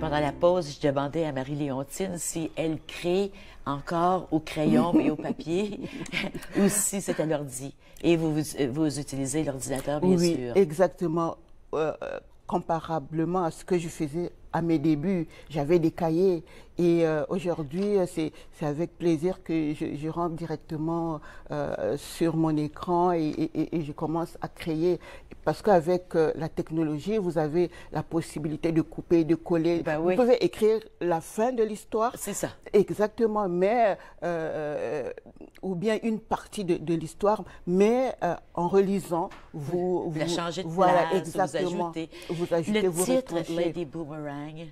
pendant la pause, je demandais à Marie-Léontine si elle crée encore au crayon et au papier ou si c'est à l'ordi. Et vous utilisez l'ordinateur, bien Oui, sûr. exactement. Comparablement à ce que je faisais à mes débuts, j'avais des cahiers et aujourd'hui, c'est avec plaisir que je rentre directement sur mon écran et je commence à créer. Parce qu'avec la technologie, vous avez la possibilité de couper, de coller. Ben oui. Vous pouvez écrire la fin de l'histoire. C'est ça. Exactement, mais ou bien une partie de l'histoire, mais en relisant, vous la changez de voilà, place, exactement. vous ajoutez. Le vous titre, retranchez. Lady Boomerang,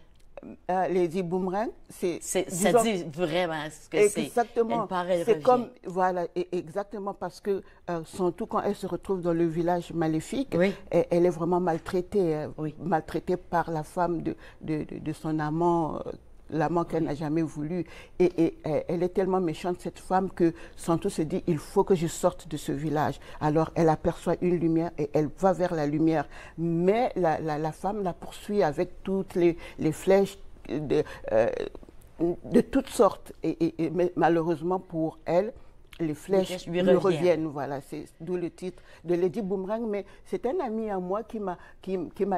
Lady Boomerang, ça disons, dit vraiment ce que c'est. exactement. Elle part, elle C'est revient. comme, voilà, exactement, parce que surtout quand elle se retrouve dans le village maléfique, Oui. elle est vraiment maltraitée, Oui. maltraitée par la femme de son amant. L'amant qu'elle n'a jamais voulu. Et elle est tellement méchante, cette femme, que Santou se dit, il faut que je sorte de ce village. Alors, elle aperçoit une lumière et elle va vers la lumière. Mais la femme la poursuit avec toutes les flèches de toutes sortes. Mais malheureusement pour elle, les flèches lui reviennent. Voilà, c'est d'où le titre de Lady Boomerang. Mais c'est un ami à moi qui m'a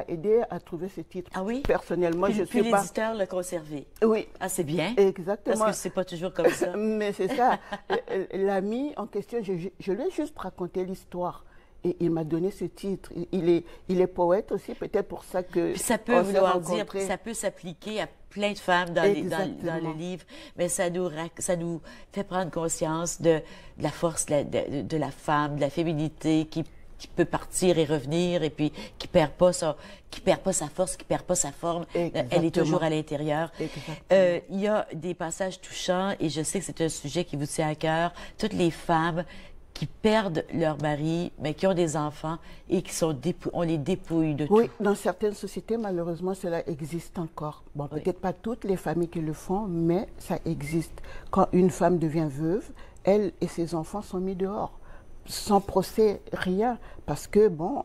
aidé à trouver ce titre. Ah oui? Personnellement, puis, je puis sais pas. l'éditeur l'a conservé. Oui. Ah, c'est bien. Exactement. Parce que c'est pas toujours comme ça. Mais c'est ça. L'ami en question, je lui ai juste raconté l'histoire. Et il m'a donné ce titre. Il est poète aussi, peut-être pour ça que. Puis ça peut vouloir dire, ça peut s'appliquer à plein de femmes dans le livre, mais ça nous fait prendre conscience de la force de la femme, de la féminité qui peut partir et revenir et puis qui perd pas sa force, qui perd pas sa forme. Exactement. Elle est toujours à l'intérieur. Il y a des passages touchants et je sais que c'est un sujet qui vous tient à cœur. Toutes les femmes qui perdent leur mari, mais qui ont des enfants et qui sont on les dépouille de tout. Oui, dans certaines sociétés, malheureusement, cela existe encore. Bon, peut-être pas toutes les familles qui le font, mais ça existe. Quand une femme devient veuve, elle et ses enfants sont mis dehors, sans procès, rien, parce que bon,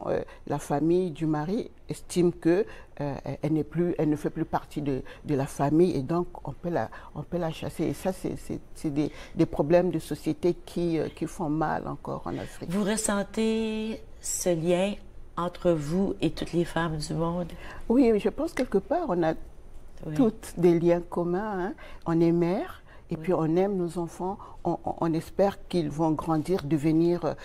la famille du mari estime que elle ne fait plus partie de la famille et donc on peut la chasser. Et ça, c'est des problèmes de société qui font mal encore en Afrique. Vous ressentez ce lien entre vous et toutes les femmes du monde? Oui, je pense quelque part on a toutes des liens communs. Hein. On est mère. Et puis on aime nos enfants, on espère qu'ils vont grandir, devenir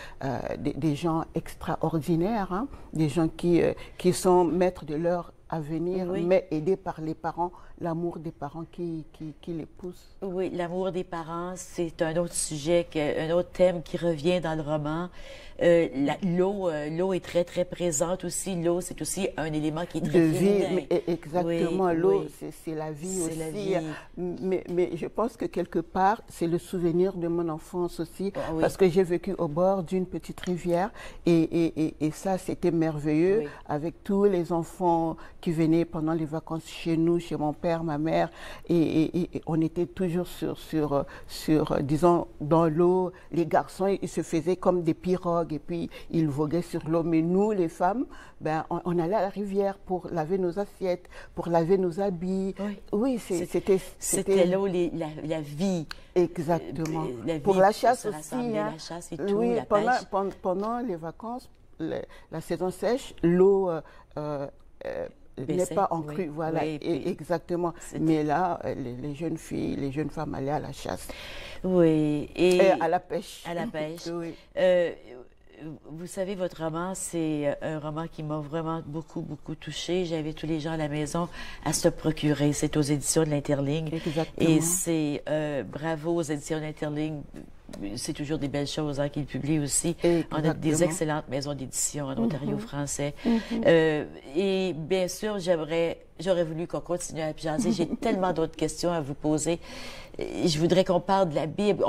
des gens extraordinaires, hein, des gens qui sont maîtres de leur avenir, mais aidés par les parents, l'amour des parents qui les pousse. Oui, l'amour des parents, c'est un autre sujet, un autre thème qui revient dans le roman. L'eau est très, très présente aussi. L'eau, c'est aussi un élément qui est très féminin. Vie, exactement. L'eau, c'est la vie aussi. La vie. Mais je pense que quelque part, c'est le souvenir de mon enfance aussi, parce que j'ai vécu au bord d'une petite rivière et ça, c'était merveilleux, avec tous les enfants qui venaient pendant les vacances chez nous, chez mon père, ma mère, et on était toujours disons, dans l'eau. Les garçons, ils se faisaient comme des pirogues et puis ils voguaient sur l'eau. Mais nous, les femmes, ben, on allait à la rivière pour laver nos assiettes, pour laver nos habits. Oui, c'était l'eau, la vie. Exactement. La vie pour la chasse aussi. Hein. La chasse et tout, oui, la pêche. Pendant les vacances, la saison sèche, l'eau n'est pas en crue, voilà, exactement. Mais là, les jeunes filles, les jeunes femmes allaient à la chasse. Oui. Et à la pêche. À la pêche. Oui. Vous savez, votre roman, c'est un roman qui m'a vraiment beaucoup, beaucoup touchée. J'invite tous les gens à la maison à se le procurer. C'est aux éditions de l'Interligne. Exactement. Et c'est bravo aux éditions de l'Interligne. C'est toujours des belles choses hein, qu'ils publient aussi. On a des excellentes maisons d'édition en Ontario français. Et bien sûr, j'aurais voulu qu'on continue à jaser. J'ai tellement d'autres questions à vous poser. Je voudrais qu'on parle de la Bible.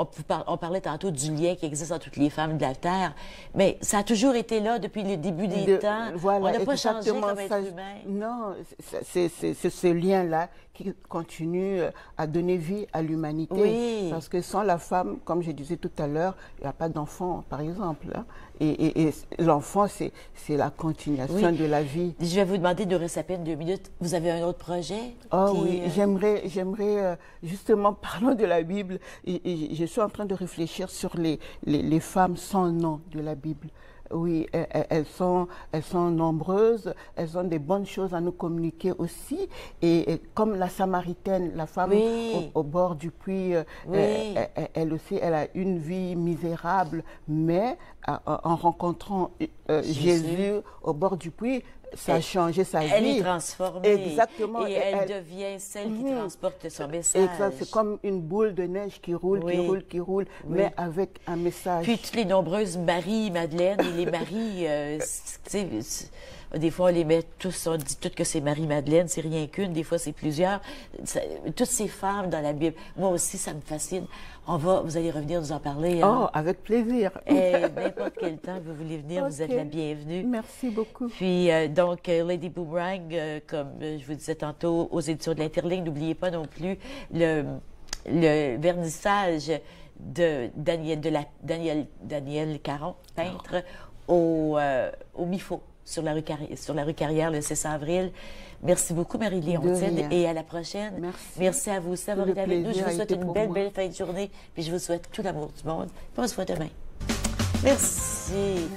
On parlait tantôt du lien qui existe entre toutes les femmes de la Terre, mais ça a toujours été là depuis le début des temps. Voilà, on n'a pas changé comme être humain. Non, c'est ce lien-là qui continue à donner vie à l'humanité. Oui. Parce que sans la femme, comme je disais tout à l'heure, il n'y a pas d'enfant, par exemple. Hein. Et l'enfant, c'est la continuation de la vie. Je vais vous demander de rester à peine 2 minutes. Vous vous avez un autre projet? Oh oui, j'aimerais, justement, parlant de la Bible, je suis en train de réfléchir sur les femmes sans nom de la Bible. Oui, elles sont nombreuses, elles ont des bonnes choses à nous communiquer aussi. Et comme la Samaritaine, la femme au bord du puits, elle aussi, elle a une vie misérable, mais en rencontrant Jésus au bord du puits, ça a changé sa vie. Elle est transformée. Exactement. Et elle devient celle qui transporte son message. Exact. C'est comme une boule de neige qui roule, qui roule, mais avec un message. Puis toutes les nombreuses Marie-Madeleine et les Marie, des fois on les met tous, on dit toutes que c'est Marie-Madeleine, c'est rien qu'une, des fois c'est plusieurs. Toutes ces femmes dans la Bible, moi aussi ça me fascine. Vous allez revenir nous en parler. Oh, avec plaisir. N'importe quel temps que vous voulez venir, vous êtes la bienvenue. Merci beaucoup. Puis, donc, Lady Boomerang, comme je vous disais tantôt, aux éditions de l'Interligne, n'oubliez pas non plus le vernissage de Daniel Caron, peintre, au MIFO, sur la rue Carrière, le 6 avril. Merci beaucoup, Marie-Léontine, et à la prochaine. Merci. Merci à vous aussi d'avoir été avec nous. Je vous souhaite une belle fin de journée, puis je vous souhaite tout l'amour du monde. Puis on se voit demain. Merci.